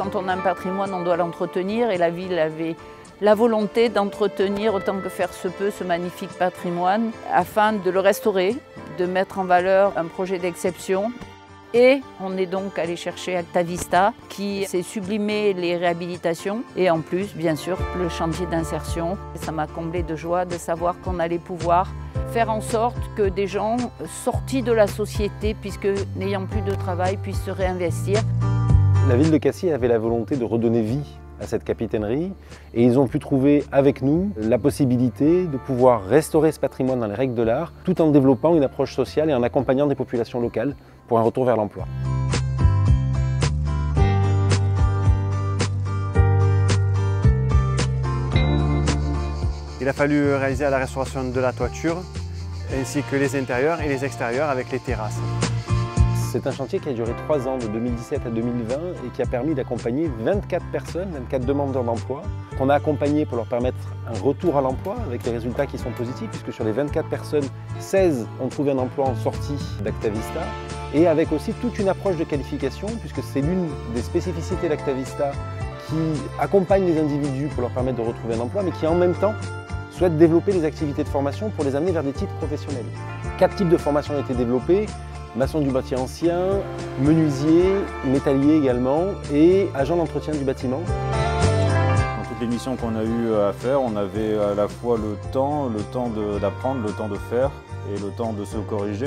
quand on a un patrimoine, on doit l'entretenir et la ville avait la volonté d'entretenir autant que faire se peut ce magnifique patrimoine afin de le restaurer, de mettre en valeur un projet d'exception. Et on est donc allé chercher Actavista qui s'est sublimé les réhabilitations et en plus, bien sûr, le chantier d'insertion. Ça m'a comblé de joie de savoir qu'on allait pouvoir faire en sorte que des gens sortis de la société, puisque n'ayant plus de travail, puissent se réinvestir. La ville de Cassis avait la volonté de redonner vie à cette capitainerie et ils ont pu trouver avec nous la possibilité de pouvoir restaurer ce patrimoine dans les règles de l'art tout en développant une approche sociale et en accompagnant des populations locales pour un retour vers l'emploi. Il a fallu réaliser la restauration de la toiture ainsi que les intérieurs et les extérieurs avec les terrasses. C'est un chantier qui a duré 3 ans, de 2017 à 2020, et qui a permis d'accompagner 24 personnes, 24 demandeurs d'emploi, qu'on a accompagnés pour leur permettre un retour à l'emploi, avec des résultats qui sont positifs, puisque sur les 24 personnes, 16 ont trouvé un emploi en sortie d'Actavista, et avec aussi toute une approche de qualification, puisque c'est l'une des spécificités d'Actavista qui accompagne les individus pour leur permettre de retrouver un emploi, mais qui en même temps souhaite développer les activités de formation pour les amener vers des titres professionnels. 4 types de formations ont été développés. Maçon du bâti ancien, menuisier, métallier également et agent d'entretien du bâtiment. Dans toutes les missions qu'on a eu à faire, on avait à la fois le temps d'apprendre, le temps de faire et le temps de se corriger.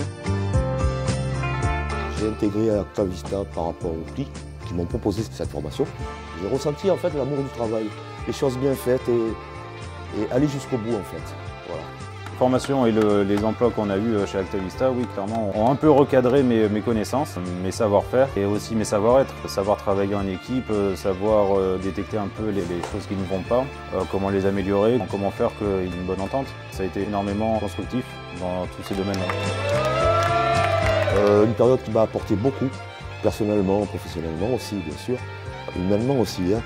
J'ai intégré Actavista par rapport aux plis qui m'ont proposé cette formation. J'ai ressenti en fait l'amour du travail, les choses bien faites et aller jusqu'au bout en fait. Voilà. La formation et les emplois qu'on a eus chez Actavista, oui, clairement, ont un peu recadré mes connaissances, mes savoir-faire et aussi mes savoir-être. Savoir travailler en équipe, savoir détecter un peu les choses qui ne vont pas, comment les améliorer, comment faire qu'il y ait une bonne entente. Ça a été énormément constructif dans tous ces domaines-là. Une période qui m'a apporté beaucoup, personnellement, professionnellement aussi, bien sûr, humainement aussi. Hein.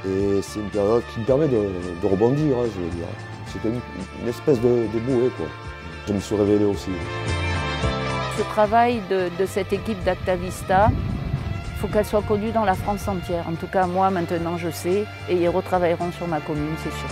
Et c'est une période qui me permet de rebondir, hein, je veux dire. C'était une espèce de bouée, quoi. Je me suis révélé aussi. Ce travail de cette équipe d'Actavista, il faut qu'elle soit connue dans la France entière. En tout cas, moi, maintenant, je sais, et ils retravailleront sur ma commune, c'est sûr.